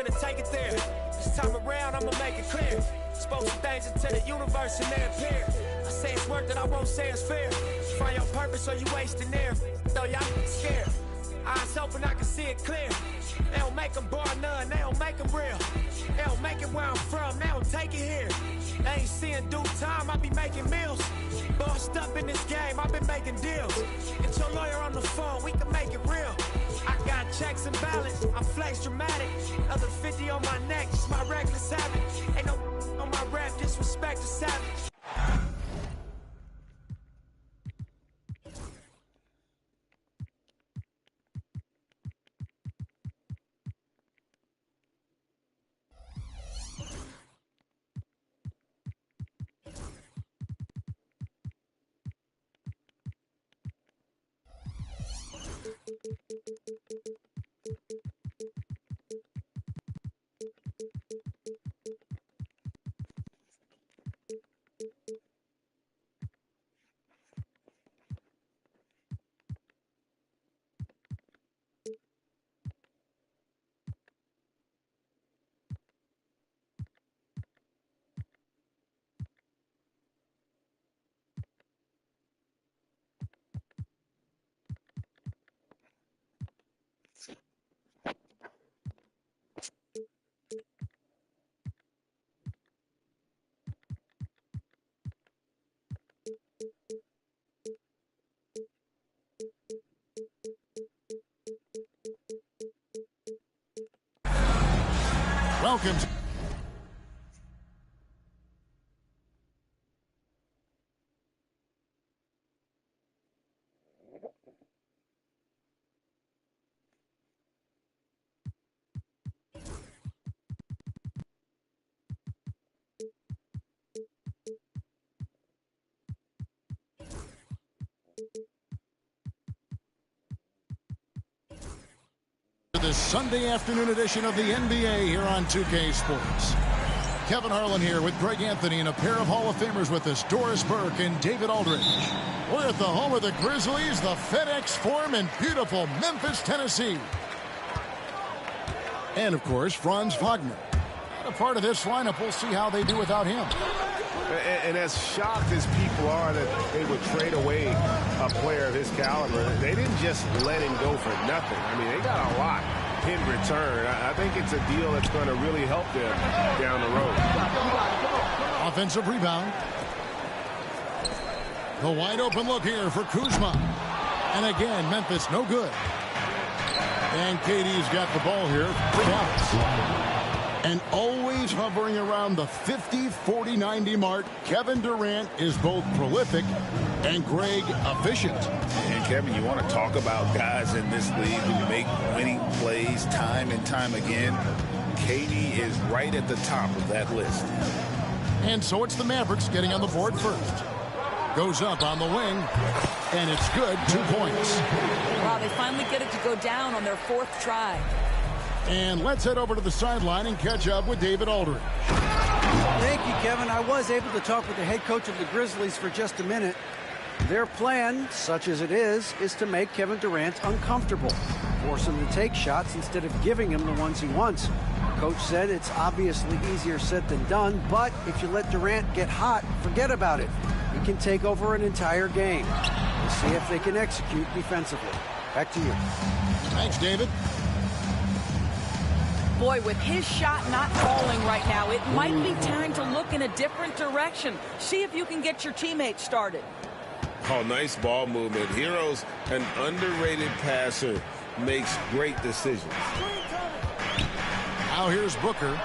finna take it there. This time around, I'ma make it clear. Spoke some things into the universe and they appear. I say it's worth it, I won't say it's fair. Find your purpose or you wasting there. Though y'all scared. Eyes open, I can see it clear. They don't make them bar none, they don't make them real. They don't make it where I'm from, they don't take it here. They ain't seeing due time, I be making meals. Bossed up in this game, I've been making deals. Get your lawyer on the phone, we can make it real. I got checks and balance, I flex dramatic. Other 50 on my neck, it's my reckless habit. Ain't no on my rap, disrespect the savage. Welcome to the Sunday afternoon edition of the NBA here on 2K Sports. Kevin Harlan here with Greg Anthony and a pair of Hall of Famers with us, Doris Burke and David Aldridge. We're at the home of the Grizzlies, the FedEx Forum in beautiful Memphis, Tennessee. And, of course, Franz Wagner. Not a part of this lineup. We'll see how they do without him. And as shocked as people are that they would trade away a player of his caliber, they didn't just let him go for nothing. I mean, they got a lot in return. I think it's a deal that's going to really help them down the road. Offensive rebound. The wide open look here for Kuzma. And again, Memphis no good. And KD's got the ball here for Dallas. And always hovering around the 50, 40, 90 mark, Kevin Durant is both prolific and, Greg, efficient. And, Kevin, you want to talk about guys in this league who make winning plays time and time again. KD is right at the top of that list. And so it's the Mavericks getting on the board first. Goes up on the wing, and it's good, 2 points. Wow, they finally get it to go down on their fourth try. And let's head over to the sideline and catch up with David Aldridge. Thank you, Kevin. I was able to talk with the head coach of the Grizzlies for just a minute. Their plan, such as it is to make Kevin Durant uncomfortable. Force him to take shots instead of giving him the ones he wants. Coach said it's obviously easier said than done, but if you let Durant get hot, forget about it. He can take over an entire game. We'll see if they can execute defensively. Back to you. Thanks, David. Boy, with his shot not falling right now, it might be time to look in a different direction. See if you can get your teammates started. Oh, nice ball movement. Hero's an underrated passer, makes great decisions. Now here's Booker.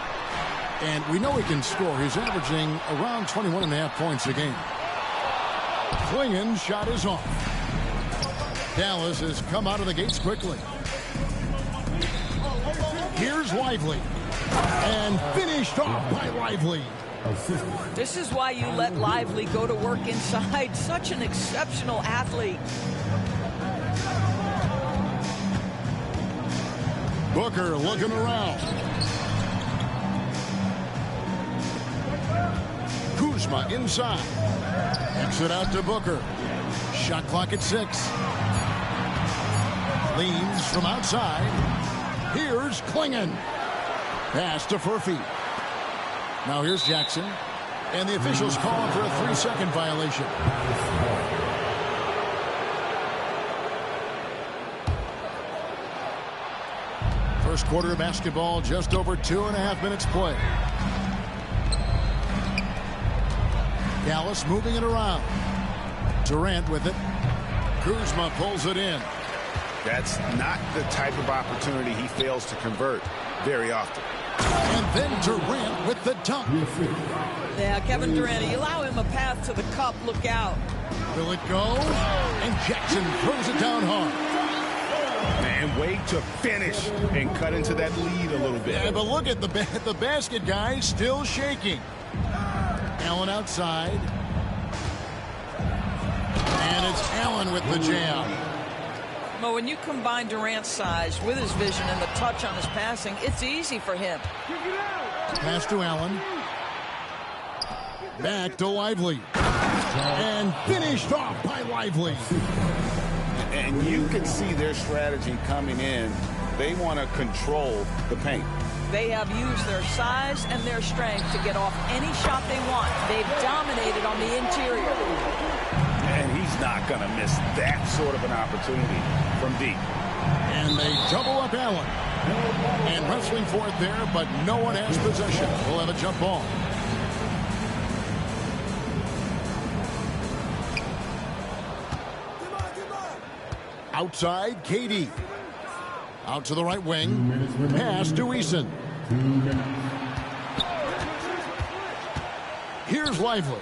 And we know he can score. He's averaging around 21.5 points a game. Klingen's shot is off. Dallas has come out of the gates quickly. Here's Lively. And finished off by Lively. This is why you let Lively go to work inside. Such an exceptional athlete. Booker looking around. Kuzma inside. Kicks it out to Booker. Shot clock at 6. Leans from outside. Here's Klingen. Pass to Furphy. Now here's Jackson. And the officials calling for a 3-second violation. First quarter of basketball, just over 2.5 minutes play. Gallus moving it around. Durant with it. Kuzma pulls it in. That's not the type of opportunity he fails to convert very often. And then Durant with the dunk. Yeah, Kevin Durant, you allow him a path to the cup, look out. Will it go? And Jackson throws it down hard. Man, wait to finish and cut into that lead a little bit. Yeah, but look at the basket guy still shaking. Allen outside. And it's Allen with the jam. Well, when you combine Durant's size with his vision and the touch on his passing, it's easy for him. Pass to Allen. Back to Lively. And finished off by Lively. And you can see their strategy coming in. They want to control the paint. They have used their size and their strength to get off any shot they want. They've dominated on the interior. And he's not going to miss that sort of an opportunity from deep. And they double up Allen. And wrestling for it there, but no one has possession. We'll have a jump ball. Outside, KD. Out to the right wing. Pass to Eason. Here's Lively.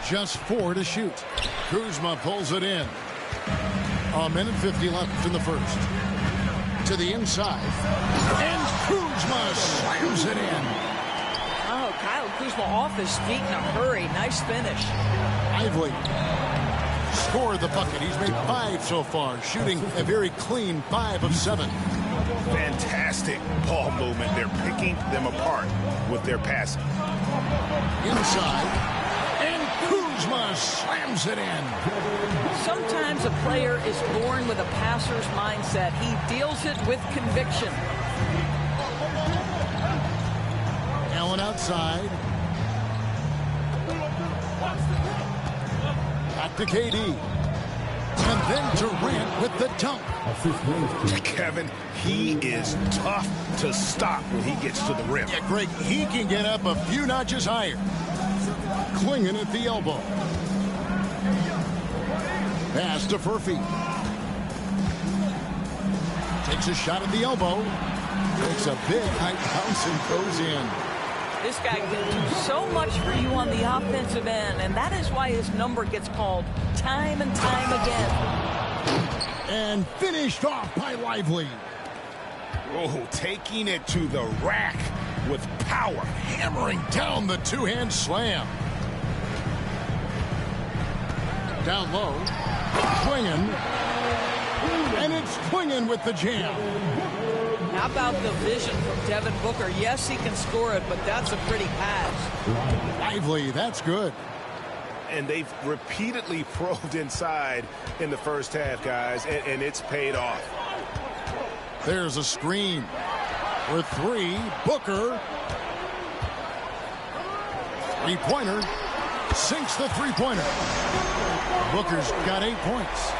Just 4 to shoot. Kuzma pulls it in. 1:50 left in the first. To the inside. And Kuzma slams it in. Oh, Kyle Kuzma off his feet in a hurry. Nice finish. Lively scored the bucket. He's made 5 so far, shooting a very clean 5 of 7. Fantastic ball movement. They're picking them apart with their passing. Inside, and Kuzma slams it in. Sometimes a player is born with a passer's mindset. He deals it with conviction. Allen outside. Back to KD. And then Durant with the dunk. Kevin, he is tough to stop when he gets to the rim. Yeah, Greg, he can get up a few notches higher. Clinging at the elbow. Pass to Furphy. Takes a shot at the elbow. Takes a big high bounce and goes in. This guy can do so much for you on the offensive end, and that is why his number gets called time and time again. And finished off by Lively. Oh, taking it to the rack with power. Hammering down the two-hand slam. Down low. Swinging. And it's Swinging with the jam. How about the vision from Devin Booker? Yes, he can score it, but that's a pretty pass. Lively, that's good. And they've repeatedly probed inside in the first half, guys, and it's paid off. There's a screen. For 3, Booker. Three-pointer. Sinks the three-pointer. Booker's got 8 points.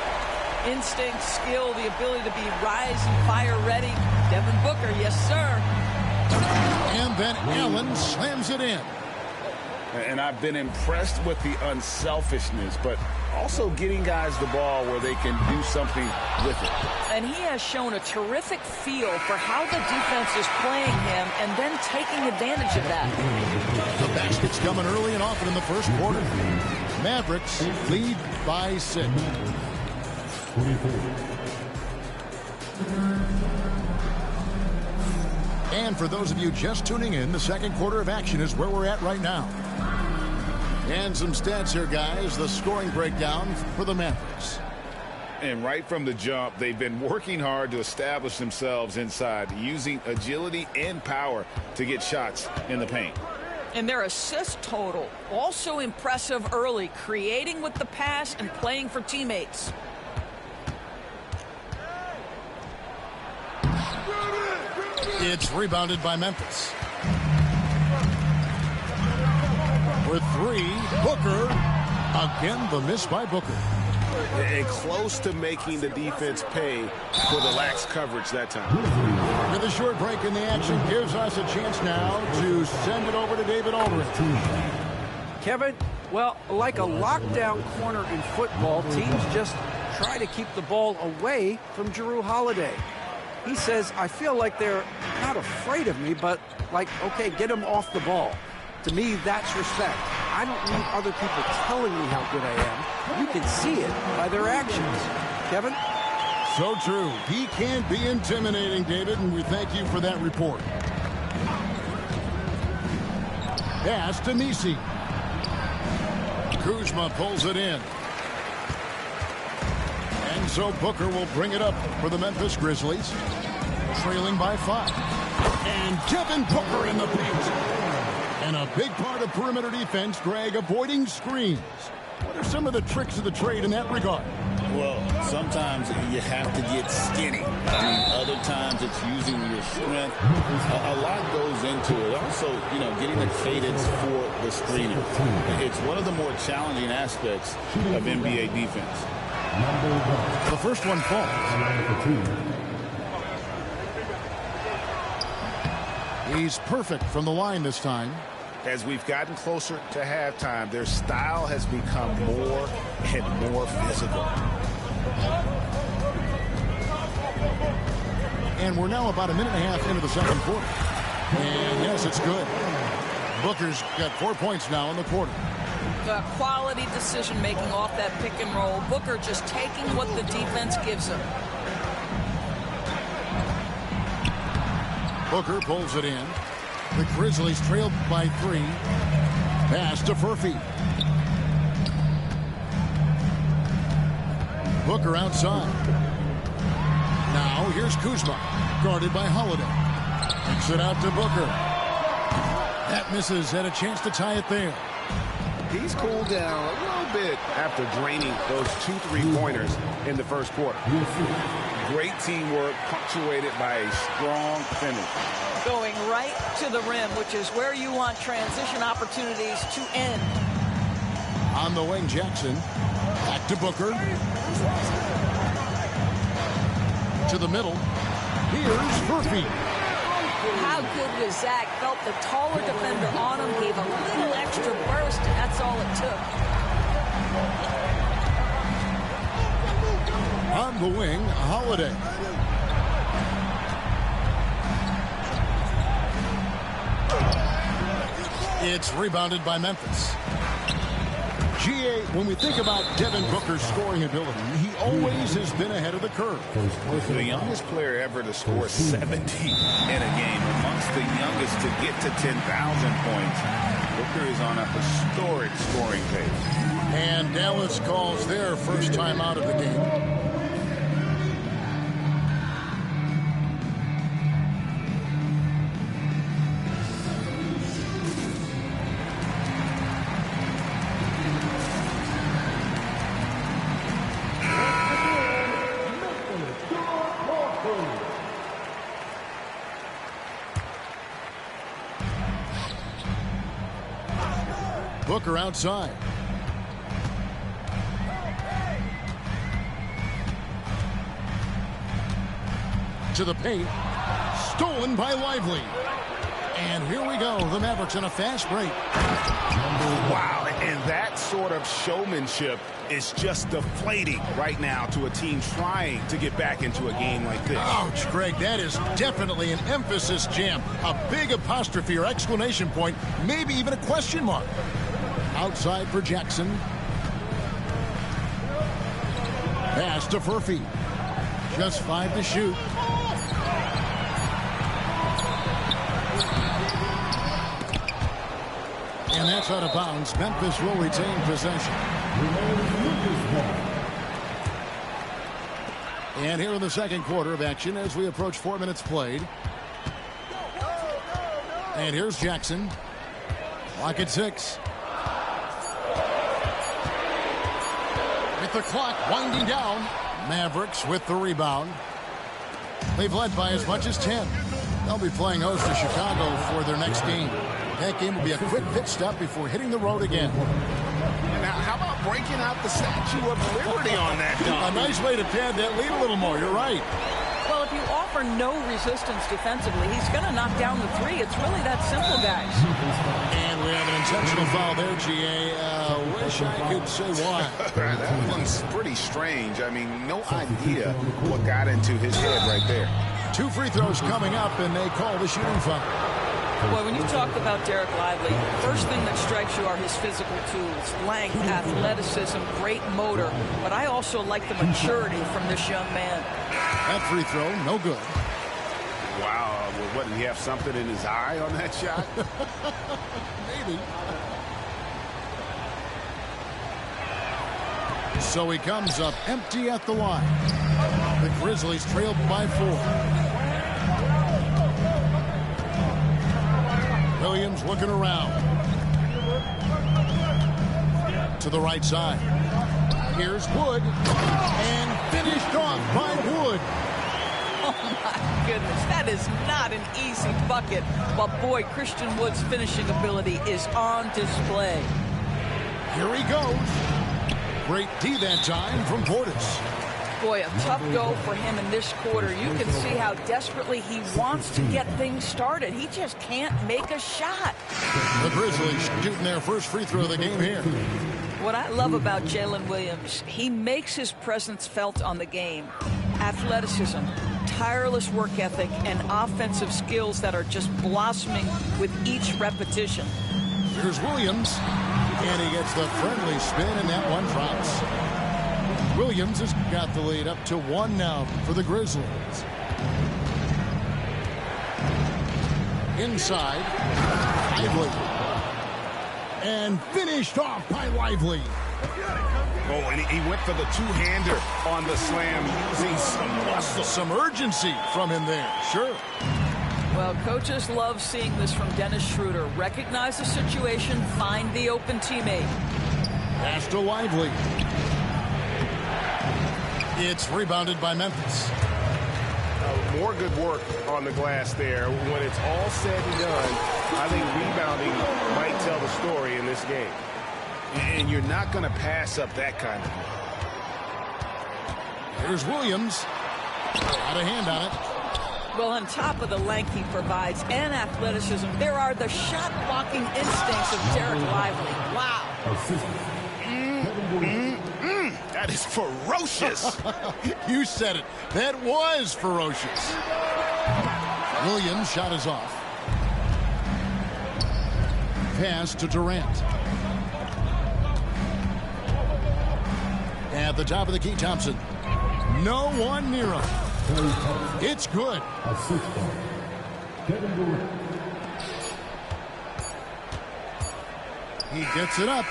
Instinct, skill, the ability to be rise and fire ready. Devin Booker, yes, sir. And then Allen slams it in. And I've been impressed with the unselfishness, but also getting guys the ball where they can do something with it. And he has shown a terrific feel for how the defense is playing him and then taking advantage of that. The basket's coming early and often in the first quarter. Mavericks lead by 6. And for those of you just tuning in, the second quarter of action is where we're at right now. And some stats here, guys. The scoring breakdown for the Mavericks. And right from the jump, they've been working hard to establish themselves inside, using agility and power to get shots in the paint. And their assist total, also impressive early, creating with the pass and playing for teammates. It's rebounded by Memphis. For three, Booker. Again, the miss by Booker. And close to making the defense pay for the lax coverage that time. With a short break in the action gives us a chance now to send it over to David Aldridge. Kevin, well, like a lockdown corner in football, teams just try to keep the ball away from Jrue Holiday. He says, I feel like they're not afraid of me, but like, okay, get him off the ball. To me, that's respect. I don't need other people telling me how good I am. You can see it by their actions. Kevin? So true. He can be intimidating, David, and we thank you for that report. Pass to Nisi. Kuzma pulls it in. And so Booker will bring it up for the Memphis Grizzlies. Trailing by 5. And Devin Booker in the paint. And a big part of perimeter defense, Greg, avoiding screens. What are some of the tricks of the trade in that regard? Well, sometimes you have to get skinny. Other times it's using your strength. A lot goes into it. Also, getting the cadence for the screener. It's one of the more challenging aspects of NBA defense. The first one falls. He's perfect from the line this time. As we've gotten closer to halftime, their style has become more and more physical. And we're now about a minute and a half into the second quarter. And yes, it's good. Booker's got 4 points now in the quarter. The quality decision-making off that pick and roll. Booker just taking what the defense gives him. Booker pulls it in. The Grizzlies trailed by 3. Pass to Furphy. Booker outside. Now here's Kuzma, guarded by Holiday. Kicks it out to Booker. That misses, had a chance to tie it there. He's cooled down a little bit after draining those 2 3-pointers in the first quarter. Great teamwork, punctuated by a strong finish. Going right to the rim, which is where you want transition opportunities to end. On the wing, Jackson. Back to Booker. To the middle. Here's Furphy. How good was Zach? Felt the taller defender on him, gave a little extra burst, and that's all it took. On the wing, Holiday. It's rebounded by Memphis. GA, when we think about Devin Booker's scoring ability, he always has been ahead of the curve. The youngest player ever to score 70 in a game, amongst the youngest to get to 10,000 points. Booker is on a historic scoring pace. And Dallas calls their first time out of the game. Booker outside. To the paint. Stolen by Lively. And here we go. The Mavericks in a fast break. Wow, and that sort of showmanship is just deflating right now to a team trying to get back into a game like this. Ouch, Greg, that is definitely an emphasis jam. A big apostrophe or exclamation point, maybe even a question mark. Outside for Jackson. Pass to Furphy. Just 5 to shoot. And that's out of bounds. Memphis will retain possession. And here in the second quarter of action as we approach 4 minutes played. And here's Jackson. Clock at 6. With the clock winding down, Mavericks with the rebound. They've led by as much as 10. They'll be playing host to Chicago for their next game. That game will be a quick pit stop before hitting the road again. Now, how about breaking out the Statue of Liberty on that dunk? A nice way to pad that lead a little more. You're right. Well, if you offer no resistance defensively, he's going to knock down the three. It's really that simple, guys. And we have an intentional foul there, G.A. Wish I could say why. That one's pretty strange. I mean, no idea what got into his head right there. 2 free throws coming up, and they call the shooting foul. Boy, when you talk about Derek Lively, first thing that strikes you are his physical tools, length, athleticism, great motor. But I also like the maturity from this young man. That free throw, no good. Wow. Well, what, did he have something in his eye on that shot? Maybe. So he comes up empty at the line. The Grizzlies trailed by 4. Williams looking around. To the right side. Here's Wood. And finished off by Wood. Oh, my goodness. That is not an easy bucket. But, boy, Christian Wood's finishing ability is on display. Here he goes. Great D that time from Portis. Boy, a tough go for him in this quarter. You can see how desperately he wants to get things started. He just can't make a shot. The Grizzlies shooting their first free throw of the game here. What I love about Jalen Williams, he makes his presence felt on the game. Athleticism, tireless work ethic, and offensive skills that are just blossoming with each repetition. Here's Williams, and he gets the friendly spin, and that one drops. Williams has got the lead up to 1 now for the Grizzlies. Inside, Lively. And finished off by Lively. Oh, and he went for the two-hander on the slam using some muscle. Some urgency from him there, sure. Well, coaches love seeing this from Dennis Schroeder. Recognize the situation, find the open teammate. Pass to Lively. It's rebounded by Memphis. More good work on the glass there. When it's all said and done, I think rebounding might tell the story in this game. And you're not going to pass up that kind of play. Here's Williams. Got a hand on it. Well, on top of the length he provides and athleticism, there are the shot-blocking instincts of Derek Lively. Wow. That is ferocious. You said it. That was ferocious. Williams' shot is off. Pass to Durant. At the top of the key, Thompson. No one near him. It's good. He gets it up.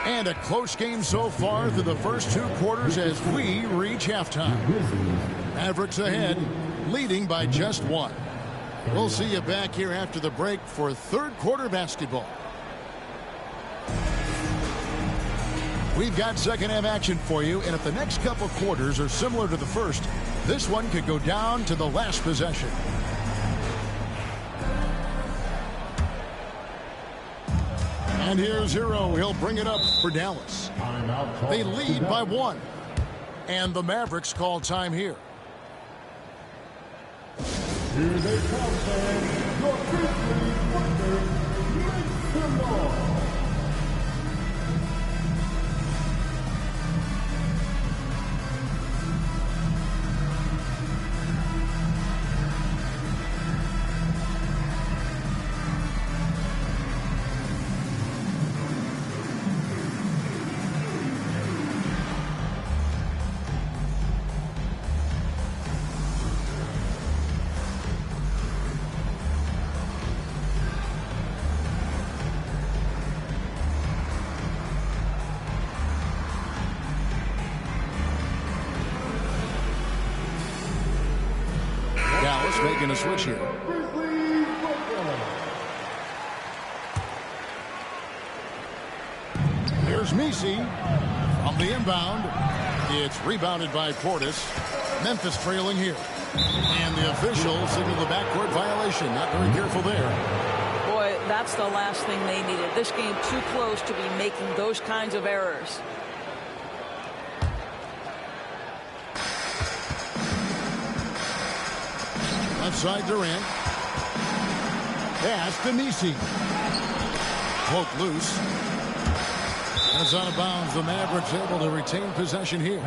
And a close game so far through the first 2 quarters as we reach halftime. Mavericks ahead, leading by just 1. We'll see you back here after the break for 3rd quarter basketball. We've got second half action for you, and if the next couple quarters are similar to the first, this one could go down to the last possession. And here's Hero. He'll bring it up for Dallas. They lead by 1. And the Mavericks call time here. Here they come, fans. Your Grizzlies partner, make some noise. Dallas making a switch here. Here's Messi from the inbound. It's rebounded by Portis. Memphis trailing here. And the officials signal the backcourt violation. Not very careful there. Boy, that's the last thing they needed. This game too close to be making those kinds of errors. Left side Durant. Pass to Nisi. Poke loose. It's out of bounds. The Mavericks able to retain possession here.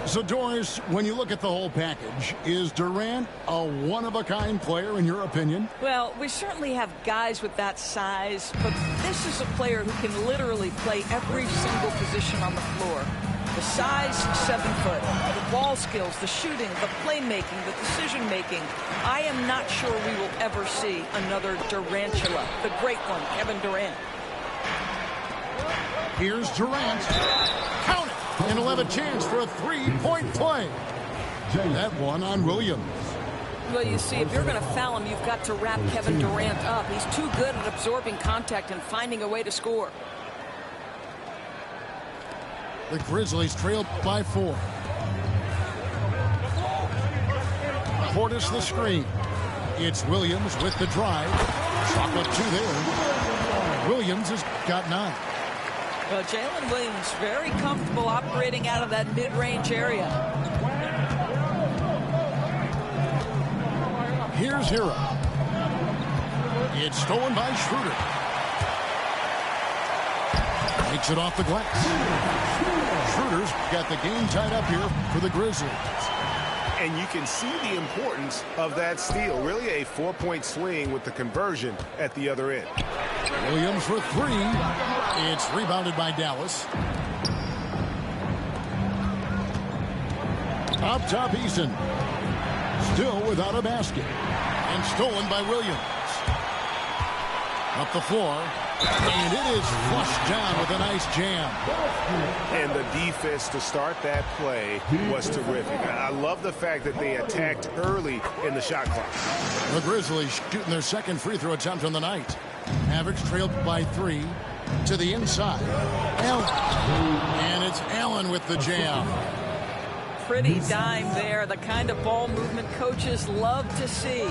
So, Doris, when you look at the whole package, is Durant a one-of-a-kind player in your opinion? Well, we certainly have guys with that size, but this is a player who can literally play every single position on the floor. The size, 7 foot. The ball skills, the shooting, the playmaking, the decision-making. I am not sure we will ever see another Durantula, the great one, Kevin Durant. Here's Durant. Count it! And he'll have a chance for a three-point play. That one on Williams. Well, you see, if you're going to foul him, you've got to wrap Kevin Durant up. He's too good at absorbing contact and finding a way to score. The Grizzlies trailed by 4. Portis the screen. It's Williams with the drive. Chocolate 2 there. Williams has got 9. Well, Jalen Williams very comfortable operating out of that mid-range area. Here's Hero. It's stolen by Schroeder. Takes it off the glass. Schroeder's got the game tied up here for the Grizzlies. And you can see the importance of that steal. Really a 4-point swing with the conversion at the other end. Williams for 3. It's rebounded by Dallas. Up top, Eason. Still without a basket. And stolen by Williams. Up the floor. And it is flushed down with a nice jam. And the defense to start that play was terrific. I love the fact that they attacked early in the shot clock. The Grizzlies shooting their second free throw attempt on the night. Mavericks trailed by 3 to the inside. Allen. And it's Allen with the jam. Pretty dime there. The kind of ball movement coaches love to see.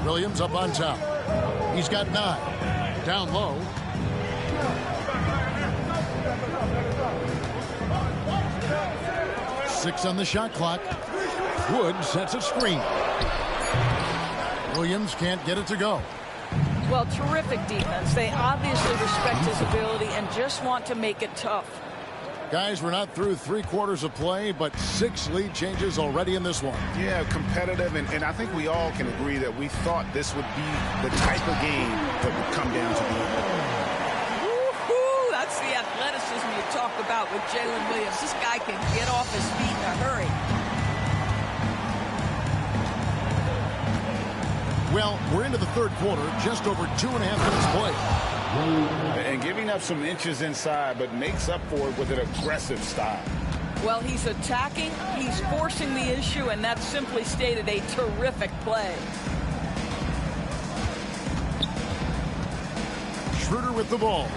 Williams up on top. He's got 9. Down low. Six on the shot clock. Wood sets a screen. Williams can't get it to go. Well, terrific defense. They obviously respect his ability and just want to make it tough. Guys, we're not through 3 quarters of play, but 6 lead changes already in this one. Yeah, competitive, and I think we all can agree that we thought this would be the type of game that would come down to the end. Woo-hoo! That's the athleticism you talk about with Jalen Williams. This guy can get off his feet in a hurry. Well, we're into the third quarter, just over 2.5 minutes played. And giving up some inches inside, but makes up for it with an aggressive style. Well, he's attacking, he's forcing the issue, and that's simply stated a terrific play. Schroeder with the ball.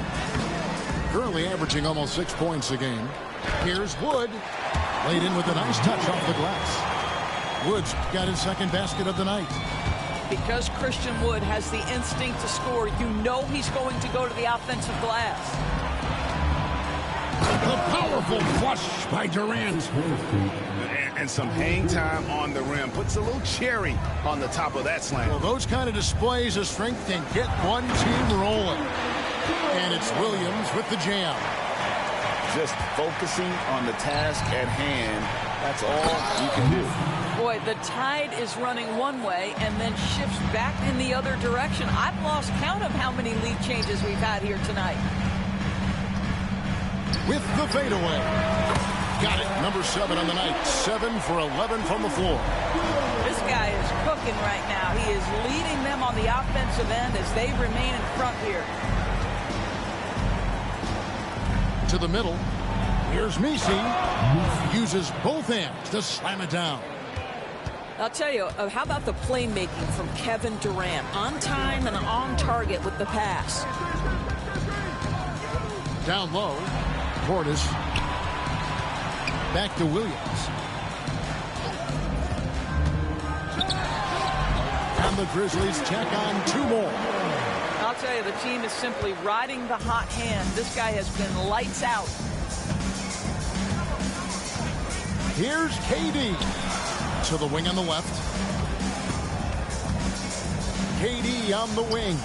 Currently averaging almost 6 points a game. Here's Wood. Laid in with a nice touch off the glass. Wood's got his second basket of the night. Because Christian Wood has the instinct to score, you know he's going to go to the offensive glass. The powerful flush by Durant. And some hang time on the rim. Puts a little cherry on the top of that slam. Well, those kind of displays of strength can get one team rolling. And it's Williams with the jam. Just focusing on the task at hand. That's all you can do. Boy, the tide is running one way and then shifts back in the other direction. I've lost count of how many lead changes we've had here tonight. With the fadeaway. Got it. Number 7 on the night. 7 for 11 from the floor. This guy is cooking right now. He is leading them on the offensive end as they remain in front here. To the middle. Here's Misi. Uses both hands to slam it down. I'll tell you, how about the playmaking from Kevin Durant? On time and on target with the pass. Down low. Portis. Back to Williams. And the Grizzlies check on 2 more. I'll tell you, the team is simply riding the hot hand. This guy has been lights out. Here's KD to the wing on the left. KD on the wing.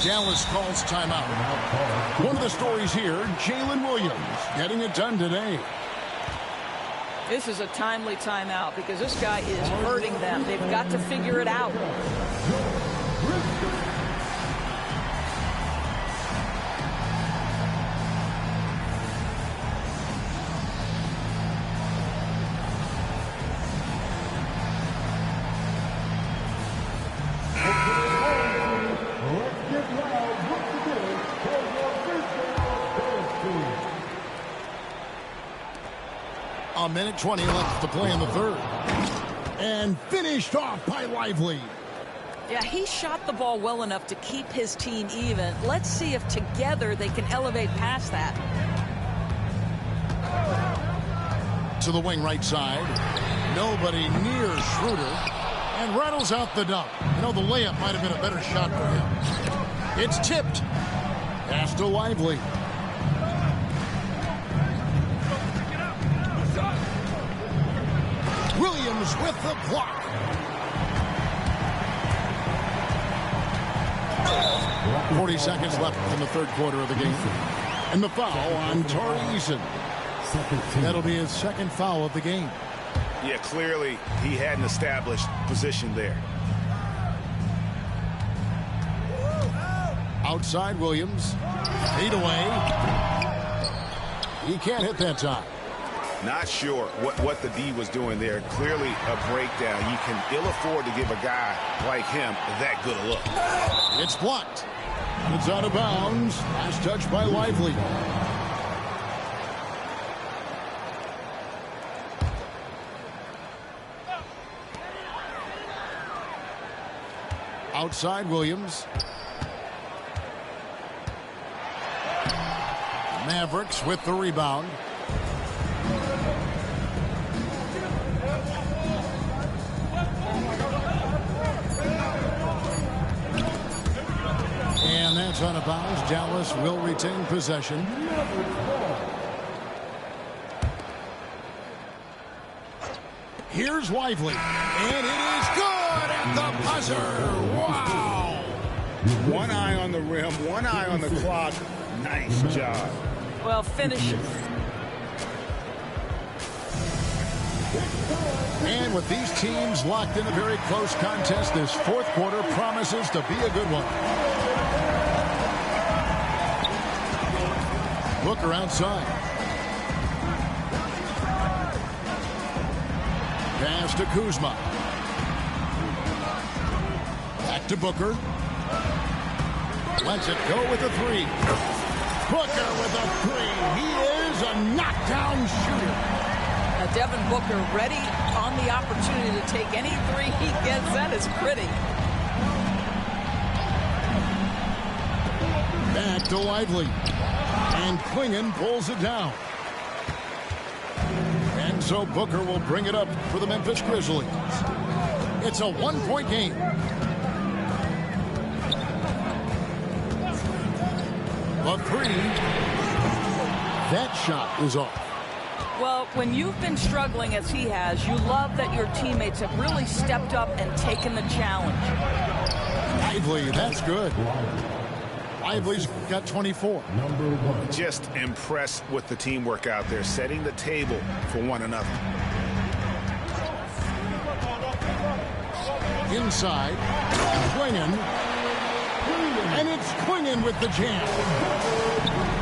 Dallas calls timeout. One of the stories here, Jalen Williams getting it done today. This is a timely timeout because this guy is hurting them. They've got to figure it out. A minute 20 left to play in the third. And finished off by Lively. Yeah, he shot the ball well enough to keep his team even. Let's see if together they can elevate past that. To the wing right side. Nobody near Schroeder. And rattles out the dunk. You know, the layup might have been a better shot for him. It's tipped. Pass to Lively. Williams with the block. About 40 seconds left in the third quarter of the game. And the foul on Tari Eason. That'll be his second foul of the game. Yeah, clearly he had an established position there. Outside Williams. Fade away. He can't hit that time. Not sure what the D was doing there. Clearly a breakdown. You can ill afford to give a guy like him that good a look. It's blocked. It's out of bounds. Last touch by Lively. Outside Williams. Mavericks with the rebound. And that's out of bounds. Dallas will retain possession. Here's Lively. And it is good at the buzzer. Wow. One eye on the rim, one eye on the clock. Nice job. Well, finish it. And with these teams locked in a very close contest, this fourth quarter promises to be a good one. Booker outside. Pass to Kuzma. Back to Booker. Lets it go with a three. Booker with a three. He is a knockdown shooter. Now Devin Booker ready on the opportunity to take any three he gets. That is pretty. Back to Lively. And Klingon pulls it down. And so Booker will bring it up for the Memphis Grizzlies. It's a one-point game. A three. That shot is off. Well, when you've been struggling as he has, you love that your teammates have really stepped up and taken the challenge. Lively, that's good. Lively's got 24. Just impressed with the teamwork out there, setting the table for one another. Inside, Klingon. And it's Klingon with the jam.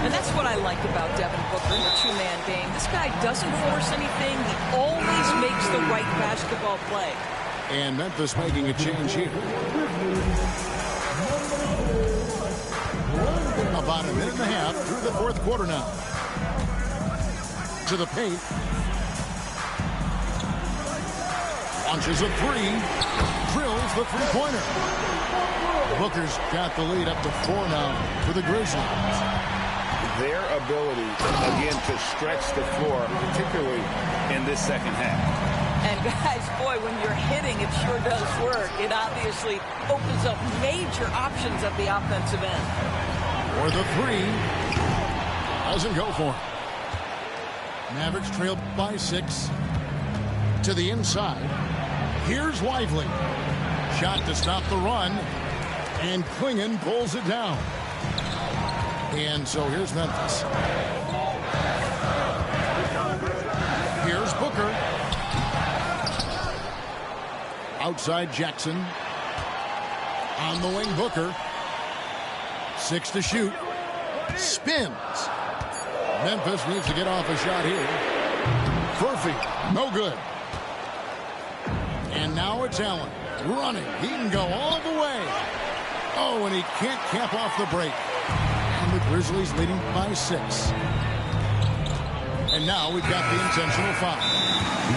And that's what I like about Devin Booker in the two-man game. This guy doesn't force anything. He always makes the right basketball play. And Memphis making a change here. About a minute and a half through the fourth quarter now. To the paint. Launches a three. drills the three-pointer. Booker's got the lead up to 4 now for the Grizzlies. Their ability, again, to stretch the floor, particularly in this second half. And guys, boy, when you're hitting, it sure does work. It obviously opens up major options at the offensive end. For the three. Doesn't go for it. Mavericks trailed by 6. To the inside. Here's Lively. Shot to stop the run. And Klingon pulls it down. And so here's Memphis. Here's Booker. Outside Jackson. On the wing, Booker. 6 to shoot. Spins. Memphis needs to get off a shot here. Furphy, no good. And now it's Allen running. He can go all the way. Oh, and he can't cap off the break. And the Grizzlies leading by 6. And now we've got the intentional foul.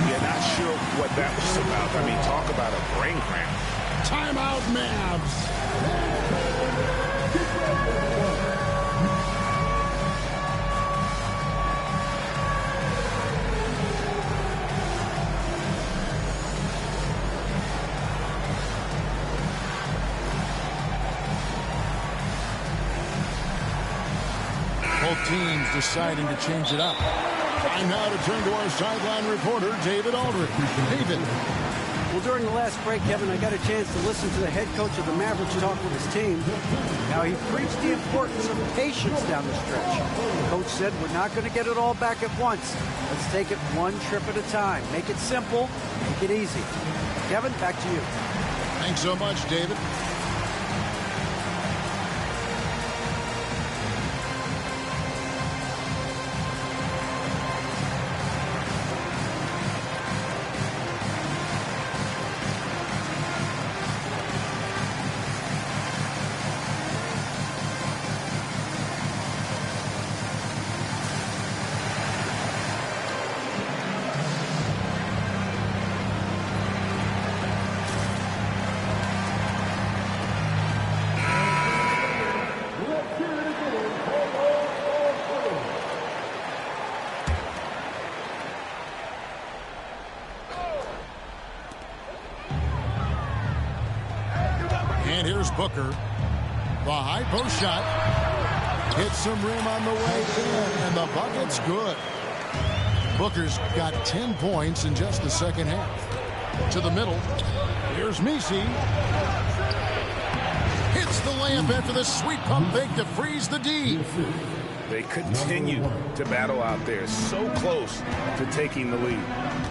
Yeah, not sure what that was about. I mean, talk about a brain cramp. Timeout, Mavs. 'Both teams deciding to change it up. Time now to turn to our sideline reporter, David Aldridge. David. Well, during the last break, Kevin, I got a chance to listen to the head coach of the Mavericks talk with his team. Now, he preached the importance of patience down the stretch. The coach said, we're not going to get it all back at once. Let's take it one trip at a time. Make it simple, make it easy. Kevin, back to you. Thanks so much, David. And here's Booker. The high post shot. Hits some rim on the way in, and the bucket's good. Booker's got 10 points in just the second half. To the middle. Here's Messi. Hits the layup after the sweet pump fake to freeze the D. They continue to battle out there, so close to taking the lead.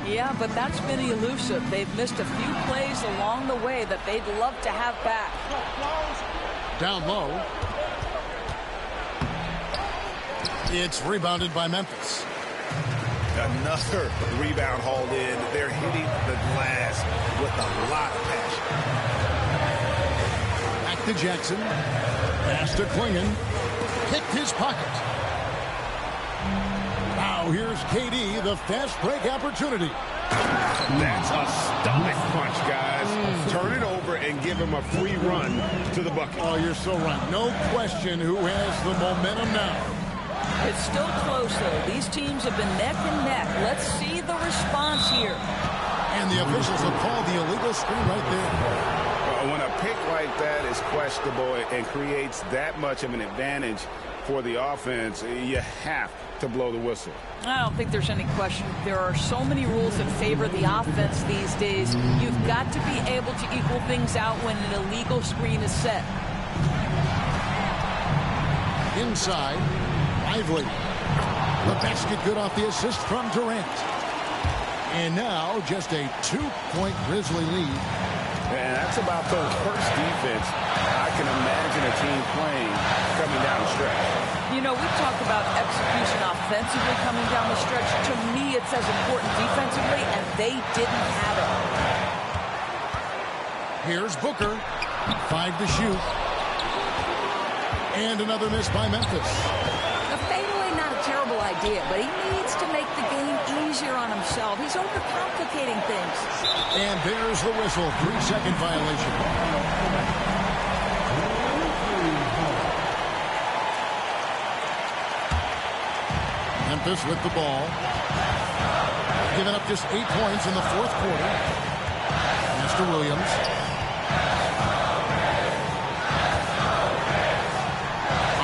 Yeah, but that's been elusive. They've missed a few plays along the way that they'd love to have back. Down low. It's rebounded by Memphis. Another rebound hauled in. They're hitting the glass with a lot of passion. Back to Jackson. Pass to Klingon. Picked his pocket. Now here's KD, the fast break opportunity. That's a stomach punch, guys. Turn it over and give him a free run to the bucket. Oh, you're so right. No question who has the momentum now. It's still close, though. These teams have been neck and neck. Let's see the response here. And the officials have called the illegal screen right there. When a pick like that is questionable and creates that much of an advantage for the offense, you have to blow the whistle. I don't think there's any question. There are so many rules that favor the offense these days. You've got to be able to equal things out when an illegal screen is set. Inside, Lively. The basket good off the assist from Durant. And now just a 2-point Grizzly lead. And that's about the worst defense I can imagine a team playing coming down the stretch. You know, we talked about execution offensively coming down the stretch. To me, it's as important defensively, and they didn't have it. Here's Booker. 5 to shoot. And another miss by Memphis. A fadeaway, not a terrible idea. idea, but he needs to make the game easier on himself. He's overcomplicating things. And there's the whistle. 3-second violation. Memphis with the ball. Giving up just 8 points in the fourth quarter. Mr. Williams.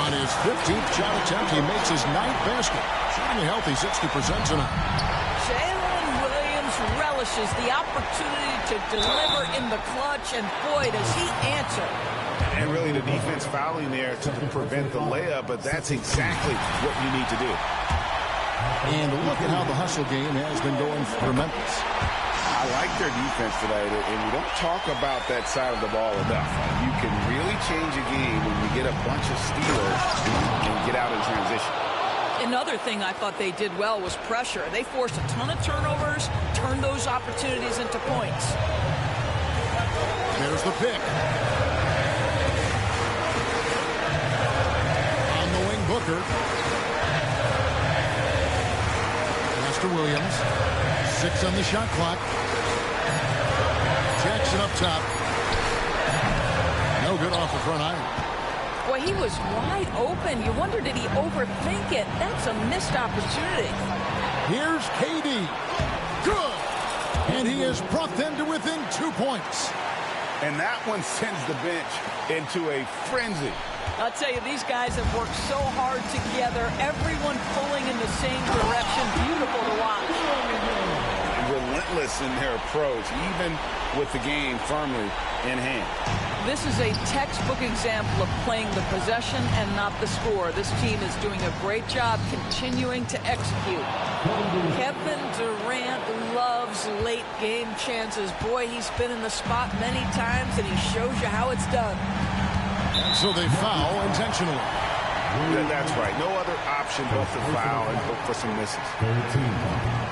On his 15th shot attempt, he makes his 9th basket. Shooting a healthy 60% tonight. Jalen Williams relishes the opportunity to deliver in the clutch, and boy, does he answer. And really the defense fouling there to prevent the layup, but that's exactly what you need to do. And look at how the hustle game has been going for Memphis. I like their defense tonight, and we don't talk about that side of the ball enough. You can really change a game when you get a bunch of steals and get out in transition. Another thing I thought they did well was pressure. They forced a ton of turnovers, turned those opportunities into points. There's the pick. On the wing, Booker. Williams, 6 on the shot clock. Jackson up top. No good off the front iron. Boy, he was wide open. You wonder, did he overthink it? That's a missed opportunity. Here's KD. Good. And he has brought them to within 2 points. And that one sends the bench into a frenzy. I'll tell you, these guys have worked so hard together. Everyone pulling in the same direction. Beautiful to watch. Relentless in their approach, even with the game firmly in hand. This is a textbook example of playing the possession and not the score. This team is doing a great job continuing to execute. Kevin Durant loves late game chances. Boy, he's been in the spot many times, and he shows you how it's done. So they foul intentionally. That's right. No other option but to foul and hope for some misses.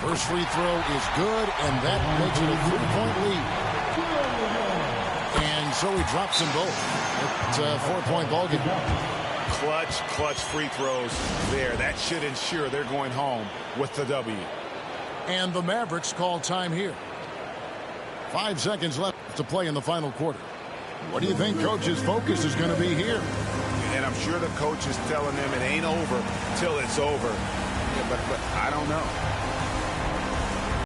First free throw is good, and that makes it a 3-point lead. And so he drops them both. It's a 4-point ballgame. Clutch free throws there. That should ensure they're going home with the W. And the Mavericks call time here. 5 seconds left to play in the final quarter. What do you think Coach's focus is going to be here? And I'm sure the coach is telling them it ain't over till it's over. Yeah, but I don't know.